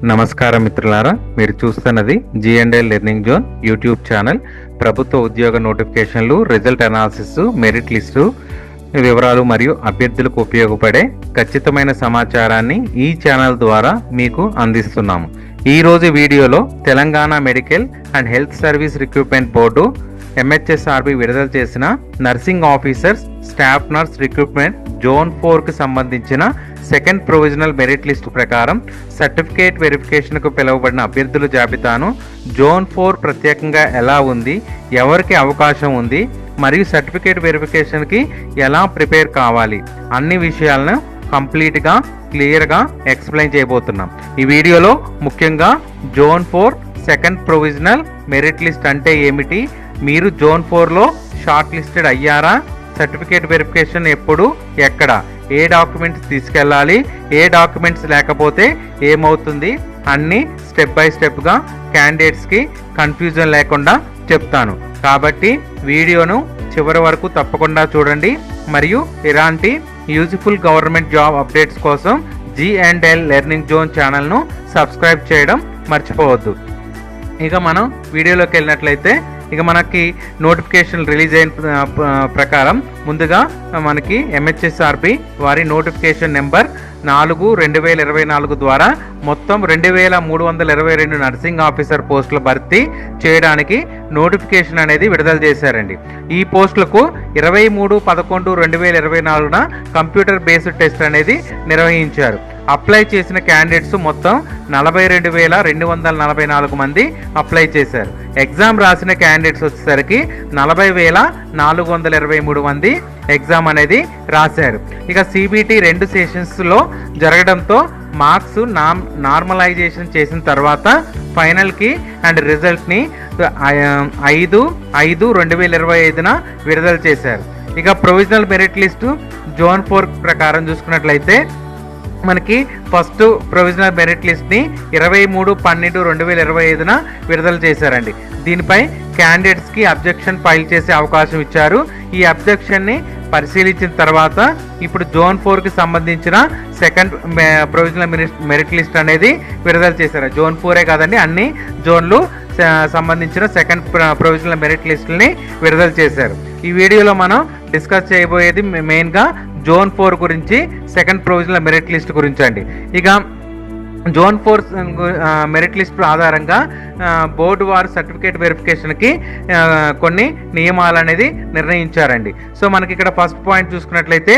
నమస్కారం మిత్రులారా, మీరు చూస్తున్నది G&L learning zone YouTube channel. ప్రభుత్వ ఉద్యోగ నోటిఫికేషన్లు, రిజల్ట్ అనాలిసిస్, మెరిట్ లిస్టు వివరాలు మరియు అభ్యర్థులకు ఉపయోగపడే ఖచ్చితమైన సమాచారాన్ని ఈ ఛానల్ ద్వారా మీకు అందిస్తున్నాము. ఈ రోజు వీడియోలో Telangana medical and health service recruitment board MHSRB విడుదల చేసిన nursing officers, staff nurse recruitment zone 4కు సంబంధించిన సెకండ్ ప్రొవిజనల్ మెరిట్ లిస్ట్ ప్రకారం సర్టిఫికేట్ వెరిఫికేషన్కు పిలువబడిన అభ్యర్థుల జాబితాను జోన్ 4 ప్రత్యేకంగా ఎలా ఉంది, ఎవరికి అవకాశం ఉంది మరియు సర్టిఫికేట్ వెరిఫికేషన్కి ఎలా ప్రిపేర్ కావాలి అన్ని విషయాలను కంప్లీట్గా క్లియర్గా ఎక్స్ప్లెయిన్ చేయబోతున్నాం. ఈ వీడియోలో ముఖ్యంగా zone 4 second provisional merit list అంటే ఏమిటి, మీరు జోన్ 4లో షార్ట్ లిస్టెడ్ అయ్యారా, సర్టిఫికేట్ వెరిఫికేషన్ ఎప్పుడు, ఎక్కడ, ఏ డాక్యుమెంట్స్ తీసుకెళ్ళాలి, ఏ డాక్యుమెంట్స్ లేకపోతే ఏమవుతుంది అన్నీ స్టెప్ బై స్టెప్గా క్యాండిడేట్స్కి కన్ఫ్యూజన్ లేకుండా చెప్తాను. కాబట్టి వీడియోను చివరి వరకు తప్పకుండా చూడండి మరియు ఇలాంటి యూజ్ఫుల్ గవర్నమెంట్ జాబ్ అప్డేట్స్ కోసం G&L లెర్నింగ్ జోన్ ఛానల్ను సబ్స్క్రైబ్ చేయడం మర్చిపోవద్దు. ఇక మనం వీడియోలోకి వెళ్ళినట్లయితే ఇక మనకి నోటిఫికేషన్ రిలీజ్ అయిన ప్రకారం ముందుగా మనకి MHSRB వారి నోటిఫికేషన్ నెంబర్ 4/2024 ద్వారా మొత్తం 2322 నర్సింగ్ ఆఫీసర్ పోస్టుల భర్తీ చేయడానికి నోటిఫికేషన్ అనేది విడుదల చేశారండి. ఈ పోస్టులకు 23/11/2024న కంప్యూటర్ బేస్డ్ టెస్ట్ అనేది నిర్వహించారు. అప్లై చేసిన క్యాండిడేట్స్ మొత్తం 42,244 మంది అప్లై చేశారు. ఎగ్జామ్ రాసిన క్యాండిడేట్స్ వచ్చేసరికి 40,423 మంది ఎగ్జామ్ అనేది రాశారు. ఇక CBT 2 సెషన్స్లో జరగడంతో మార్క్స్ నార్మలైజేషన్ చేసిన తర్వాత ఫైనల్కి అండ్ రిజల్ట్ని 5/5/2025న విడుదల చేశారు. ఇక ప్రొవిజనల్ మెరిట్ లిస్టు జోన్ 4 ప్రకారం చూసుకున్నట్లయితే మనకి ఫస్ట్ ప్రొవిజనల్ మెరిట్ లిస్ట్ని 23/12/2025న విడుదల చేశారండి. దీనిపై క్యాండిడేట్స్కి అబ్జెక్షన్ ఫైల్ చేసే అవకాశం ఇచ్చారు. ఈ అబ్జెక్షన్ని పరిశీలించిన తర్వాత ఇప్పుడు జోన్ 4కి సంబంధించిన సెకండ్ ప్రొవిజనల్ మెరిట్ లిస్ట్ అనేది విడుదల చేశారు. జోన్ 4ఏ కాదండి, అన్ని జోన్లు సంబంధించిన సెకండ్ ప్రొవిజనల్ మెరిట్ లిస్టులని విడుదల చేశారు. ఈ వీడియోలో మనం డిస్కస్ చేయబోయేది మెయిన్గా జోన్ 4 గురించి, సెకండ్ ప్రొవిజనల్ మెరిట్ లిస్ట్ గురించి అండి. ఇక జోన్ 4 మెరిట్ లిస్ట్ ఆధారంగా బోర్డు వారు సర్టిఫికేట్ వెరిఫికేషన్కి కొన్ని నియమాలు అనేది నిర్ణయించారండి. సో మనకి ఇక్కడ ఫస్ట్ పాయింట్ చూసుకున్నట్లయితే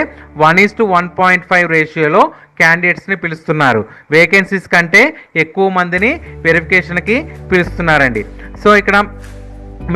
1:1.5 రేషియోలో క్యాండిడేట్స్ని పిలుస్తున్నారు. వేకెన్సీస్ కంటే ఎక్కువ మందిని వెరిఫికేషన్కి పిలుస్తున్నారండి. సో ఇక్కడ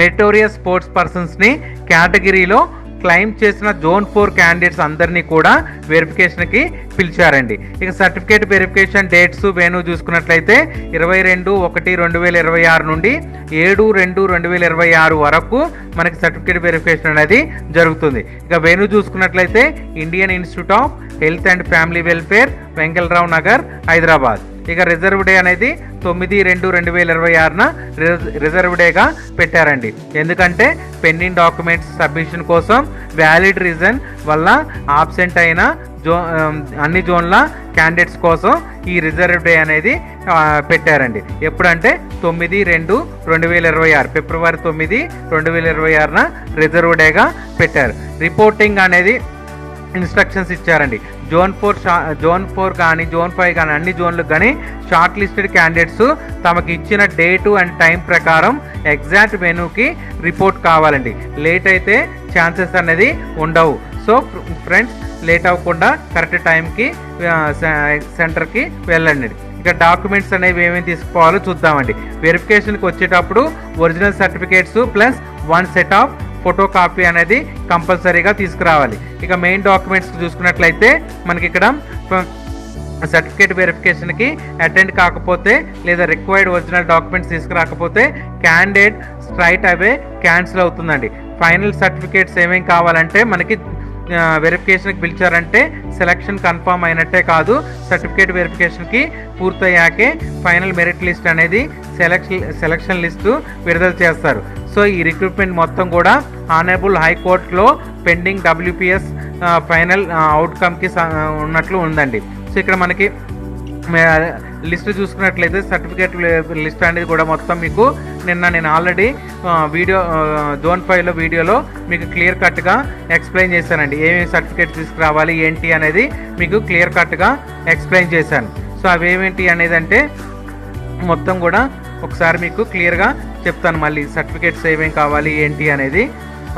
మెరిటోరియస్ స్పోర్ట్స్ పర్సన్స్ని కేటగిరీలో క్లెయిమ్ చేసిన జోన్ 4 క్యాండిడేట్స్ అందరినీ కూడా వెరిఫికేషన్కి పిలిచారండి. ఇక సర్టిఫికేట్ వెరిఫికేషన్ డేట్స్ వెన్యూ చూసుకున్నట్లయితే 22/1/2026 నుండి 7/2/2026 వరకు మనకి సర్టిఫికేట్ వెరిఫికేషన్ అనేది జరుగుతుంది. ఇక వెన్యూ చూసుకున్నట్లయితే Indian institute of health and family welfare, Venkatarao Nagar, Hyderabad. ఇక రిజర్వ్ డే అనేది 9/2/2026న రిజర్వ్ డేగా పెట్టారండి. ఎందుకంటే పెండింగ్ డాక్యుమెంట్స్ సబ్మిషన్ కోసం వ్యాలిడ్ రీజన్ వల్ల ఆబ్సెంట్ అయిన అన్ని జోన్ల క్యాండిడేట్స్ కోసం ఈ రిజర్వ్ డే అనేది పెట్టారండి. ఎప్పుడంటే 9/2/2026 ఫిబ్రవరి 9, 2026న రిజర్వ్ డేగా పెట్టారు. రిపోర్టింగ్ అనేది ఇన్స్ట్రక్షన్స్ ఇచ్చారండి. జోన్ 4 కానీ జోన్ 5 కానీ అన్ని జోన్లకు కానీ షార్ట్ లిస్టెడ్ క్యాండిడేట్స్ తమకు ఇచ్చిన డేటు అండ్ టైం ప్రకారం ఎగ్జాక్ట్ వెన్యూకి రిపోర్ట్ కావాలండి. లేట్ అయితే ఛాన్సెస్ అనేది ఉండవు. సో ఫ్రెండ్స్, లేట్ అవ్వకుండా కరెక్ట్ టైంకి సెంటర్కి వెళ్ళండి. ఇక డాక్యుమెంట్స్ అనేవి ఏమేమి తీసుకోవాలో చూద్దామండి. వెరిఫికేషన్కి వచ్చేటప్పుడు original certificates plus 1 set of photo copy అనేది కంపల్సరీగా తీసుకురావాలి. ఇక మెయిన్ డాక్యుమెంట్స్ చూసుకున్నట్లయితే మనకి ఇక్కడ సర్టిఫికేట్ వెరిఫికేషన్కి అటెండ్ కాకపోతే లేదా రిక్వైర్డ్ ఒరిజినల్ డాక్యుమెంట్స్ తీసుకురాకపోతే క్యాండిడేట్ స్ట్రైట్ అవే క్యాన్సిల్ అవుతుందండి. ఫైనల్ సర్టిఫికేట్స్ ఏమేమి కావాలంటే మనకి వెరిఫికేషన్కి పిలిచారంటే సెలక్షన్ కన్ఫర్మ్ అయినట్టే కాదు, సర్టిఫికేట్ వెరిఫికేషన్కి పూర్తయ్యాకే ఫైనల్ మెరిట్ లిస్ట్ అనేది సెలక్షన్ లిస్టు విడుదల చేస్తారు. సో ఈ రిక్రూట్మెంట్ మొత్తం కూడా ఆనరబుల్ హైకోర్టులో పెండింగ్ WPS ఫైనల్ అవుట్కమ్కి ఉన్నట్లు ఉందండి. సో ఇక్కడ మనకి లిస్ట్ చూసుకున్నట్లయితే సర్టిఫికేట్ లిస్ట్ అనేది కూడా మొత్తం మీకు నేను ఆల్రెడీ జోన్ 5లో వీడియోలో మీకు క్లియర్ కట్గా ఎక్స్ప్లెయిన్ చేశానండి. ఏమేమి సర్టిఫికేట్ తీసుకురావాలి ఏంటి అనేది మీకు క్లియర్ కట్గా ఎక్స్ప్లెయిన్ చేశాను. సో అవేమేంటి అనేది అంటే మొత్తం కూడా ఒకసారి మీకు క్లియర్గా చెప్తాను. మళ్ళీ సర్టిఫికేట్స్ ఏమేమి కావాలి ఏంటి అనేది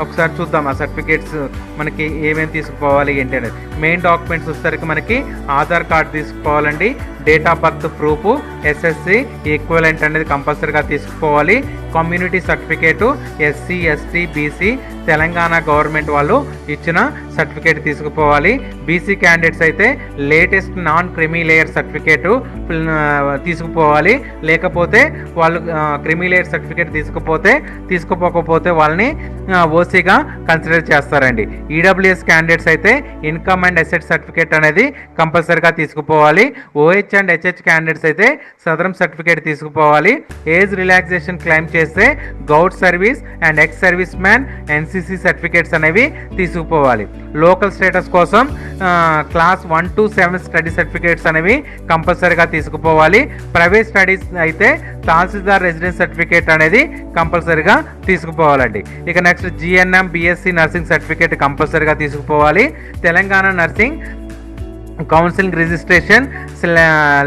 ఒకసారి చూద్దాం. ఆ సర్టిఫికేట్స్ మనకి ఏమేమి తీసుకుపోవాలి ఏంటి అనేది. మెయిన్ డాక్యుమెంట్స్ వచ్చేసరికి మనకి ఆధార్ కార్డు తీసుకుపోవాలండి, date of birth proof, SSC equivalent అనేది కంపల్సరీగా తీసుకుపోవాలి, community certificate, SC ST BC Telangana government వాళ్ళు ఇచ్చిన సర్టిఫికేట్ తీసుకుపోవాలి. బీసీ క్యాండిడేట్స్ అయితే latest non creamy layer certificate తీసుకుపోవాలి. లేకపోతే వాళ్ళు క్రిమీ లేయర్ సర్టిఫికేట్ తీసుకుపోకపోతే వాళ్ళని ఓసీగా కన్సిడర్ చేస్తారండి. ఈడబ్ల్యూఎస్ క్యాండిడేట్స్ అయితే ఇన్కమ్ అండ్ అసెట్ సర్టిఫికేట్ అనేది కంపల్సరీగా తీసుకుపోవాలి. ఓహెచ్ అండ్ హెచ్హెచ్ క్యాండిడేట్స్ అయితే సదరం సర్టిఫికేట్ తీసుకుపోవాలి. ఏజ్ రిలాక్సేషన్ క్లెయిమ్ చేస్తే govt service and ex service man NCC certificates అనేవి తీసుకుపోవాలి. లోకల్ స్టేటస్ కోసం క్లాస్ 1 to 7 స్టడీ సర్టిఫికేట్స్ అనేవి కంపల్సరీగా తీసుకుపోవాలి. ప్రైవేట్ స్టడీస్ అయితే తహసీల్దార్ రెసిడెన్స్ సర్టిఫికేట్ అనేది కంపల్సరీగా తీసుకుపోవాలండి. ఇక next GNM BSc nursing certificate కంపల్సరీగా తీసుకుపోవాలి. తెలంగాణ నర్సింగ్ కౌన్సిలింగ్ రిజిస్ట్రేషన్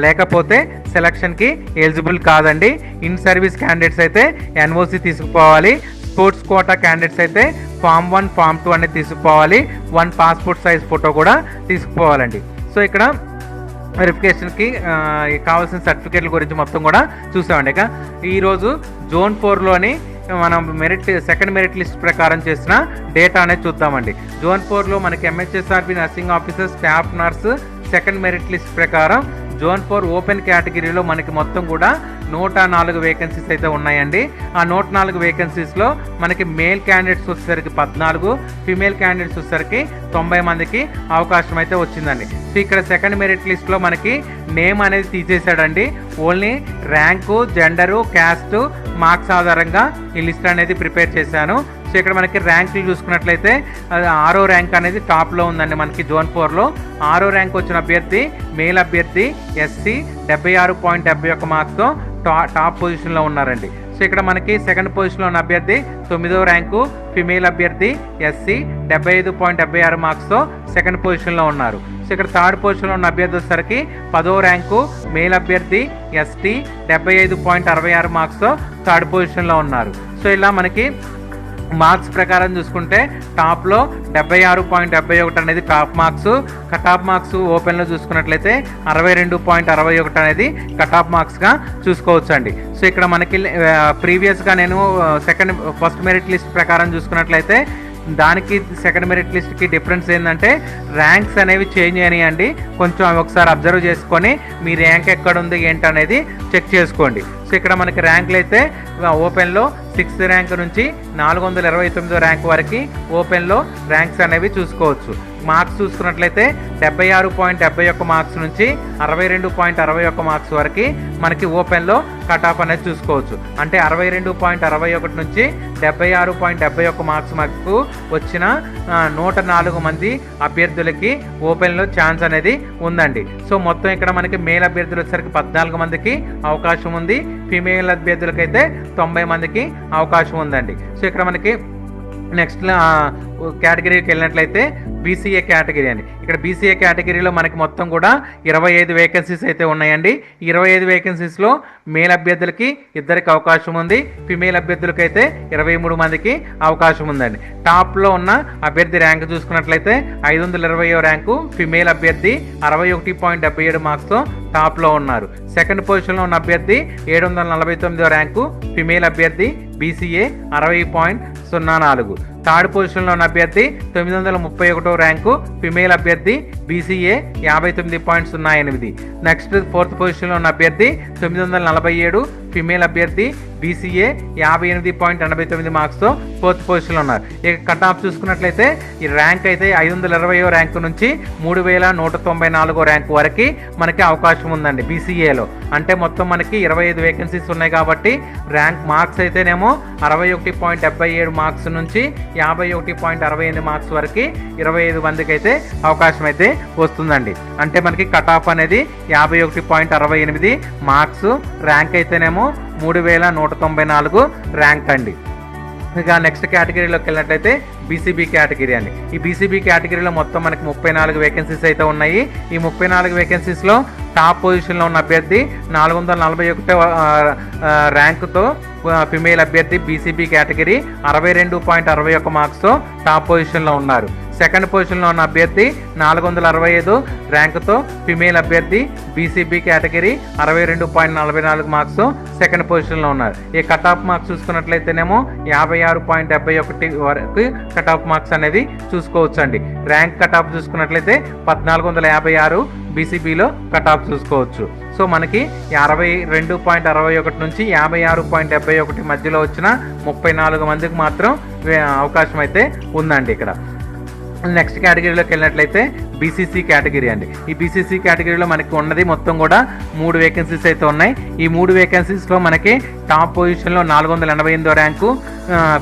లేకపోతే సెలక్షన్కి ఎలిజిబుల్ కాదండి. ఇన్ సర్వీస్ క్యాండిడేట్స్ అయితే ఎన్ఓసి తీసుకుపోవాలి. స్పోర్ట్స్ కోటా క్యాండిడేట్స్ అయితే ఫామ్ 1 ఫామ్ 2 అనేది తీసుకుపోవాలి. 1 పాస్పోర్ట్ సైజ్ ఫోటో కూడా తీసుకుపోవాలండి. సో ఇక్కడ వెరిఫికేషన్కి కావాల్సిన సర్టిఫికేట్ల గురించి మొత్తం కూడా చూసామండి. ఇక ఈరోజు జోన్ 4లోని మనం సెకండ్ మెరిట్ లిస్ట్ ప్రకారం చేసిన డేటా అనేది చూద్దామండి. జోన్ 4లో మనకి MHSRB nursing officer staff nurse second merit list ప్రకారం జోన్ 4 ఓపెన్ కేటగిరీలో మనకి మొత్తం కూడా 104 వేకెన్సీస్ అయితే ఉన్నాయండి. ఆ 104 వేకెన్సీస్లో మనకి మేల్ క్యాండిడేట్స్ వచ్చేసరికి 14, ఫీమేల్ క్యాండిడేట్స్ వచ్చేసరికి 90 మందికి అవకాశం అయితే వచ్చిందండి. సో ఇక్కడ సెకండ్ మెరిట్ లిస్ట్లో మనకి నేమ్ అనేది తీసేశాడండి. Only rank, gender, caste, marks ఆధారంగా ఈ లిస్ట్ అనేది ప్రిపేర్ చేశాను. సో ఇక్కడ మనకి ర్యాంకులు చూసుకున్నట్లయితే 6వ ర్యాంక్ అనేది టాప్లో ఉందండి. మనకి జోన్ 4లో 6వ ర్యాంక్ వచ్చిన అభ్యర్థి మేల్ అభ్యర్థి ఎస్సీ 76.71 మార్క్స్తో టాప్ పొజిషన్లో ఉన్నారండి. సో ఇక్కడ మనకి సెకండ్ పొజిషన్లో ఉన్న అభ్యర్థి 9వ ర్యాంకు ఫిమేల్ అభ్యర్థి ఎస్సీ 75.76 మార్క్స్తో సెకండ్ పొజిషన్లో ఉన్నారు. సో ఇక్కడ థర్డ్ పొజిషన్లో ఉన్న అభ్యర్థి వచ్చేసరికి 10వ ర్యాంకు మేల్ అభ్యర్థి ఎస్టీ 75.66 మార్క్స్తో థర్డ్ పొజిషన్లో ఉన్నారు. సో ఇలా మనకి మార్క్స్ ప్రకారం చూసుకుంటే టాప్లో 76.71 అనేది టాప్ మార్క్స్. కటాఫ్ మార్క్స్ ఓపెన్లో చూసుకున్నట్లయితే 62.61 అనేది కటాఫ్ మార్క్స్గా చూసుకోవచ్చు అండి. సో ఇక్కడ మనకి ప్రీవియస్గా నేను ఫస్ట్ మెరిట్ లిస్ట్ ప్రకారం చూసుకున్నట్లయితే దానికి సెకండ్ మెరిట్ లిస్ట్కి డిఫరెన్స్ ఏంటంటే ర్యాంక్స్ అనేవి చేంజ్ అయినాయండి. కొంచెం అవి ఒకసారి అబ్జర్వ్ చేసుకొని మీ ర్యాంక్ ఎక్కడ ఉంది ఏంటనేది చెక్ చేసుకోండి. సో ఇక్కడ మనకి ర్యాంకులు అయితే ఓపెన్లో 6th ర్యాంక్ నుంచి 429వ ర్యాంక్ వరకు ఓపెన్లో ర్యాంక్స్ అనేవి చూసుకోవచ్చు. మార్క్స్ చూసుకున్నట్లయితే 76.71 మార్క్స్ నుంచి 62.61 మార్క్స్ వరకు మనకి ఓపెన్లో కట్ ఆఫ్ అనేది చూసుకోవచ్చు. అంటే 62.61 నుంచి 76.71 మార్క్స్ మనకు వచ్చిన 104 మంది అభ్యర్థులకి ఓపెన్లో ఛాన్స్ అనేది ఉందండి. సో మొత్తం ఇక్కడ మనకి మేల్ అభ్యర్థులు వచ్చేసరికి 14 మందికి అవకాశం ఉంది, ఫీమేల్ అభ్యర్థులకైతే 90 మందికి అవకాశం ఉందండి. సో ఇక్కడ మనకి నెక్స్ట్ కేటగిరీకి వెళ్ళినట్లయితే బీసీఏ కేటగిరీ అండి. ఇక్కడ బీసీఏ కేటగిరీలో మనకి మొత్తం కూడా 25 వేకెన్సీస్ అయితే ఉన్నాయండి. 25 వేకెన్సీస్లో మేల్ అభ్యర్థులకి 2కి అవకాశం ఉంది, ఫిమేల్ అభ్యర్థులకి అయితే 23 మందికి అవకాశం ఉందండి. టాప్లో ఉన్న అభ్యర్థి ర్యాంక్ చూసుకున్నట్లయితే 520వ ర్యాంకు ఫిమేల్ అభ్యర్థి 61.77 మార్క్స్తో టాప్లో ఉన్నారు. సెకండ్ పొజిషన్లో ఉన్న అభ్యర్థి 749వ ర్యాంకు ఫిమేల్ అభ్యర్థి బీసీఏ 60.04. థర్డ్ పొజిషన్లో ఉన్న అభ్యర్థి 931వ ర్యాంకు ఫిమేల్ అభ్యర్థి బీసీఏ 59.08. నెక్స్ట్ ఫోర్త్ పొజిషన్లో ఉన్న అభ్యర్థి 947 ఫిమేల్ అభ్యర్థి బీసీఏ 58.89 మార్క్స్తో 4th పొజిషన్లో ఉన్నారు. ఇక కట్ ఆఫ్ చూసుకున్నట్లయితే ఈ ర్యాంక్ అయితే 520వ ర్యాంకు నుంచి 3194 ర్యాంకు వరకు మనకి అవకాశం ఉందండి బీసీఏలో. అంటే మొత్తం మనకి 25 వేకెన్సీస్ ఉన్నాయి కాబట్టి ర్యాంక్ మార్క్స్ అయితేనేమో 61.77 మార్క్స్ నుంచి 51.68 మార్క్స్ వరకు 25 మందికి అయితే అవకాశం అయితే వస్తుందండి. అంటే మనకి కట్ ఆఫ్ అనేది 51.68 మార్క్స్, ర్యాంక్ అయితేనేమో 3194 ర్యాంక్ అండి. ఇక నెక్స్ట్ కేటగిరీలోకి వెళ్ళినట్లయితే బీసీబీ కేటగిరీ అండి. ఈ బీసీబీ కేటగిరీలో మొత్తం మనకి 34 వేకెన్సీస్ అయితే ఉన్నాయి. ఈ 34 వేకెన్సీస్లో టాప్ పొజిషన్లో ఉన్న అభ్యర్థి 441 ర్యాంకుతో ఫిమేల్ అభ్యర్థి బీసీబీ కేటగిరీ 62.61 మార్క్స్తో టాప్ పొజిషన్లో ఉన్నారు. సెకండ్ పొజిషన్లో ఉన్న అభ్యర్థి 465 ర్యాంకుతో ఫిమేల్ అభ్యర్థి బీసీబీ కేటగిరీ 62.44 మార్క్స్తో సెకండ్ పొజిషన్లో ఉన్నారు. ఈ కట్ ఆఫ్ మార్క్స్ చూసుకున్నట్లయితేనేమో 56.71 వరకు కట్ ఆఫ్ మార్క్స్ అనేది చూసుకోవచ్చు అండి. ర్యాంక్ కట్ ఆఫ్ చూసుకున్నట్లయితే 1456 బీసీబీలో కట్ ఆఫ్ చూసుకోవచ్చు. సో మనకి 62.61 నుంచి 56.71 మధ్యలో వచ్చిన 34 మందికి మాత్రం అవకాశం అయితే ఉందండి ఇక్కడ. నెక్స్ట్ కేటగిరీలోకి వెళ్ళినట్లయితే బీసీసీ కేటగిరీ అండి. ఈ బీసీసీ కేటగిరీలో మనకి ఉన్నది మొత్తం కూడా 3 వేకెన్సీస్ అయితే ఉన్నాయి. ఈ 3 వేకెన్సీస్లో మనకి టాప్ పొజిషన్లో 488 ర్యాంకు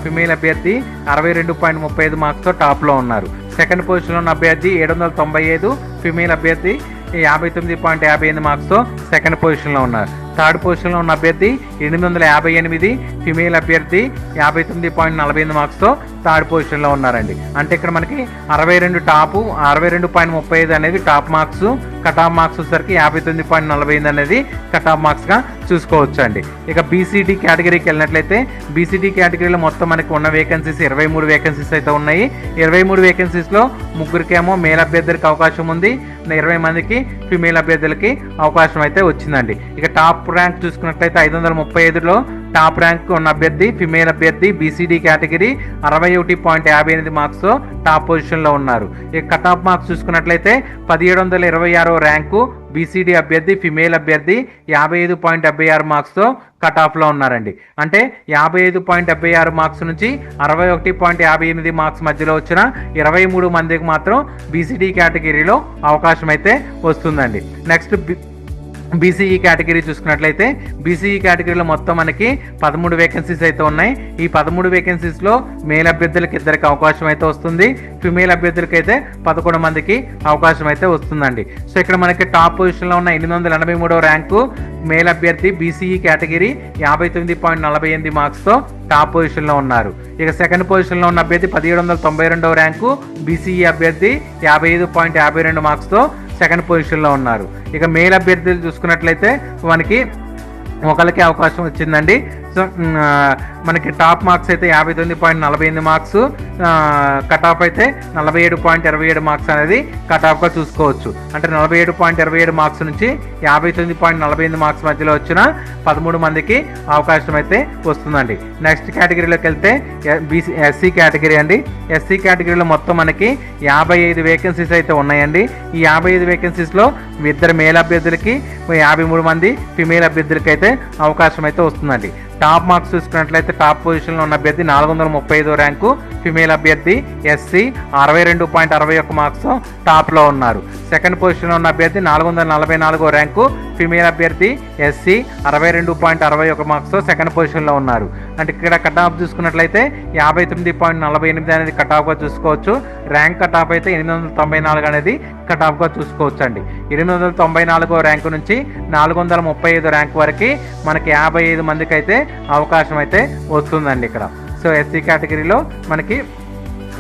ఫిమేల్ అభ్యర్థి 62.35 మార్క్స్తో టాప్లో ఉన్నారు. సెకండ్ పొజిషన్లో ఉన్న అభ్యర్థి 795 ఫిమేల్ అభ్యర్థి 59.58 మార్క్స్తో సెకండ్ పొజిషన్లో ఉన్నారు. థర్డ్ పొజిషన్లో ఉన్న అభ్యర్థి 858 ఫిమేల్ అభ్యర్థి 59.45 మార్క్స్తో థర్డ్ పొజిషన్లో ఉన్నారండి. అంటే ఇక్కడ మనకి 62 టాపు 62.35 అనేది top marks, cut off marks వచ్చేసరికి 59.45 అనేది కట్ ఆఫ్ మార్క్స్గా చూసుకోవచ్చు అండి. ఇక బీసీడీ కేటగిరీకి వెళ్ళినట్లయితే బీసీడీ కేటగిరీలో మొత్తం మనకి ఉన్న వేకెన్సీస్ 23 వేకెన్సీస్ అయితే ఉన్నాయి. 23 వేకెన్సీస్లో ముగ్గురికేమో మేల్ అభ్యర్థులకి అవకాశం ఉంది, 20 మందికి ఫిమేల్ అభ్యర్థులకి అవకాశం అయితే వచ్చిందండి. ఇక టాప్ ర్యాంక్ చూసుకున్నట్లయితే 535లో టాప్ ర్యాంక్ ఉన్న అభ్యర్థి ఫిమేల్ అభ్యర్థి బీసీడీ కేటగిరీ 61.58 మార్క్స్తో టాప్ పొజిషన్లో ఉన్నారు. ఇక కట్ ఆఫ్ మార్క్స్ చూసుకున్నట్లయితే 1726 ర్యాంకు బీసీడీ అభ్యర్థి ఫిమేల్ అభ్యర్థి 55.76 మార్క్స్తో కట్ ఆఫ్లో ఉన్నారండి. అంటే 55.76 మార్క్స్ నుంచి 61.58 మార్క్స్ మధ్యలో వచ్చిన 23 మందికి మాత్రం బీసీడీ కేటగిరీలో అవకాశం అయితే వస్తుందండి. నెక్స్ట్ బీసీఈ కేటగిరీ చూసుకున్నట్లయితే బీసీఈ కేటగిరీలో మొత్తం మనకి 13 వేకెన్సీస్ అయితే ఉన్నాయి. ఈ 13 వేకెన్సీస్లో మేల్ అభ్యర్థులకి 2 అవకాశం అయితే వస్తుంది, ఫిమేల్ అభ్యర్థులకి అయితే 11 మందికి అవకాశం అయితే వస్తుందండి. సో ఇక్కడ మనకి టాప్ పొజిషన్లో ఉన్న 883 ర్యాంకు మేల్ అభ్యర్థి బీసీఈ కేటగిరీ 59.48 మార్క్స్తో టాప్ పొజిషన్లో ఉన్నారు. ఇక సెకండ్ పొజిషన్లో ఉన్న అభ్యర్థి 1792 ర్యాంకు బీసీఈ అభ్యర్థి 55.52 మార్క్స్తో సెకండ్ పొజిషన్లో ఉన్నారు. ఇక మేల్ అభ్యర్థులు చూసుకున్నట్లయితే మనకి ఒకరికి అవకాశం వచ్చిందండి. సో మనకి టాప్ మార్క్స్ అయితే 59.48 మార్క్స్, కట్ ఆఫ్ అయితే 47.27 మార్క్స్ అనేది కట్ ఆఫ్గా చూసుకోవచ్చు. అంటే 47.27 మార్క్స్ నుంచి 59.48 మార్క్స్ మధ్యలో వచ్చిన 13 మందికి అవకాశం అయితే వస్తుందండి. నెక్స్ట్ కేటగిరీలోకి వెళ్తే ఎస్సీ కేటగిరీ అండి. ఎస్సీ కేటగిరీలో మొత్తం మనకి 55 వేకెన్సీస్ అయితే ఉన్నాయండి. ఈ 55 వేకెన్సీస్లో 2 మేల్ అభ్యర్థులకి 53 మంది ఫిమేల్ అభ్యర్థులకి అయితే అవకాశం అయితే వస్తుందండి. టాప్ మార్క్స్ చూసుకున్నట్లయితే టాప్ పొజిషన్లో ఉన్న అభ్యర్థి 435 ర్యాంకు ఫిమేల్ అభ్యర్థి ఎస్సీ 62.61 మార్క్స్తో టాప్లో ఉన్నారు. సెకండ్ పొజిషన్లో ఉన్న అభ్యర్థి 444 ర్యాంకు ఫిమేల్ అభ్యర్థి ఎస్సీ 62.61 మార్క్స్తో సెకండ్ పొజిషన్లో ఉన్నారు. అంటే ఇక్కడ కట్ ఆఫ్ చూసుకున్నట్లయితే 59.48 అనేది కట్ ఆఫ్గా చూసుకోవచ్చు. ర్యాంక్ కట్ ఆఫ్ అయితే 894 అనేది కట్ ఆఫ్గా చూసుకోవచ్చు అండి. 894 ర్యాంకు నుంచి 435 ర్యాంక్ వరకు మనకి 55 మందికి అయితే అవకాశం అయితే వస్తుందండి ఇక్కడ. సో ఎస్సీ కేటగిరీలో మనకి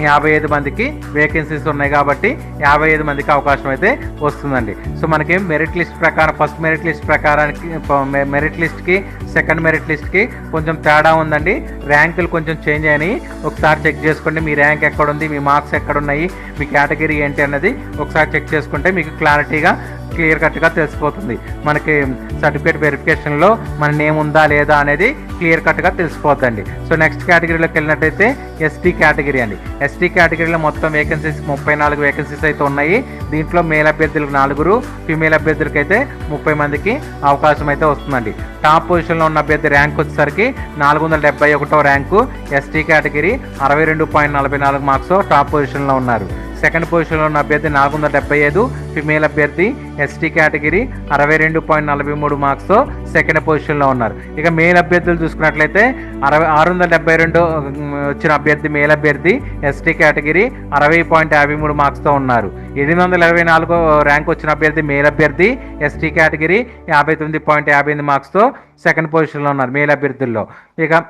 55 మందికి వేకెన్సీస్ ఉన్నాయి కాబట్టి 55 మందికి అవకాశం అయితే వస్తుందండి. సో మనకి మెరిట్ లిస్ట్ ప్రకారం ఫస్ట్ మెరిట్ లిస్ట్ ప్రకారానికి మెరిట్ లిస్ట్కి సెకండ్ మెరిట్ లిస్ట్కి కొంచెం తేడా ఉందండి. ర్యాంకులు కొంచెం చేంజ్ అయినాయి. ఒకసారి చెక్ చేసుకోండి, మీ ర్యాంక్ ఎక్కడుంది, మీ మార్క్స్ ఎక్కడున్నాయి, మీ కేటగిరీ ఏంటి అన్నది ఒకసారి చెక్ చేసుకుంటే మీకు క్లారిటీగా క్లియర్ కట్గా తెలిసిపోతుంది. మనకి సర్టిఫికేట్ వెరిఫికేషన్లో మన నేమ్ ఉందా లేదా అనేది క్లియర్ కట్గా తెలిసిపోతుందండి. సో నెక్స్ట్ కేటగిరీలోకి వెళ్ళినట్టయితే ఎస్టీ కేటగిరీ అండి. ఎస్టీ కేటగిరీలో మొత్తం వేకెన్సీస్ 34 వేకెన్సీస్ అయితే ఉన్నాయి. దీంట్లో మేల్ అభ్యర్థులకు 4, ఫీమేల్ అభ్యర్థులకి అయితే 30 మందికి అవకాశం అయితే వస్తుందండి. టాప్ పొజిషన్లో ఉన్న అభ్యర్థి ర్యాంక్ వచ్చేసరికి 471వ rank. ST category 62.44 marks top పొజిషన్లో ఉన్నారు. సెకండ్ పొజిషన్లో ఉన్న అభ్యర్థి 475, ఫిమేల్ అభ్యర్థి ఎస్టీ కేటగిరీ 62.43 మార్క్స్తో సెకండ్ పొజిషన్లో ఉన్నారు. ఇక మేల్ అభ్యర్థులు చూసుకున్నట్లయితే 672 వచ్చిన అభ్యర్థి మేల్ అభ్యర్థి ఎస్టీ కేటగిరీ 60.53 మార్క్స్తో ఉన్నారు. 724 ర్యాంక్ వచ్చిన అభ్యర్థి మేల్ అభ్యర్థి ఎస్టీ కేటగిరీ 59.58 మార్క్స్తో సెకండ్ పొజిషన్లో ఉన్నారు మేల్ అభ్యర్థుల్లో. ఇక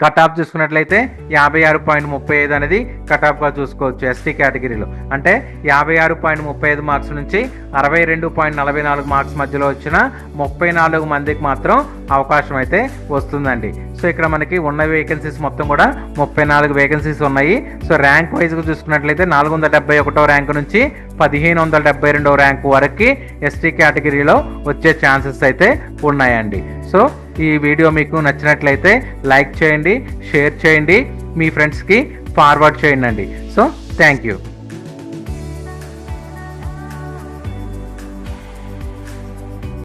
కట్ ఆఫ్ చూసుకున్నట్లయితే 56.35 అనేది కట్ ఆఫ్గా చూసుకోవచ్చు ఎస్టీ కేటగిరీలో. అంటే 56.35 మార్క్స్ నుంచి 62.44 మార్క్స్ మధ్యలో వచ్చిన 34 మందికి మాత్రం అవకాశం అయితే వస్తుందండి. సో ఇక్కడ మనకి ఉన్న వేకెన్సీస్ మొత్తం కూడా 34 వేకెన్సీస్ ఉన్నాయి. సో ర్యాంక్ వైజ్గా చూసుకున్నట్లయితే 471వ ర్యాంక్ నుంచి 1572వ ర్యాంక్ వరకు ఎస్టీ కేటగిరీలో వచ్చే ఛాన్సెస్ అయితే ఉన్నాయండి. సో ఈ వీడియో మీకు నచ్చినట్లయితే లైక్ చేయండి, షేర్ చేయండి, మీ ఫ్రెండ్స్కి ఫార్వర్డ్ చేయండి. So thank you.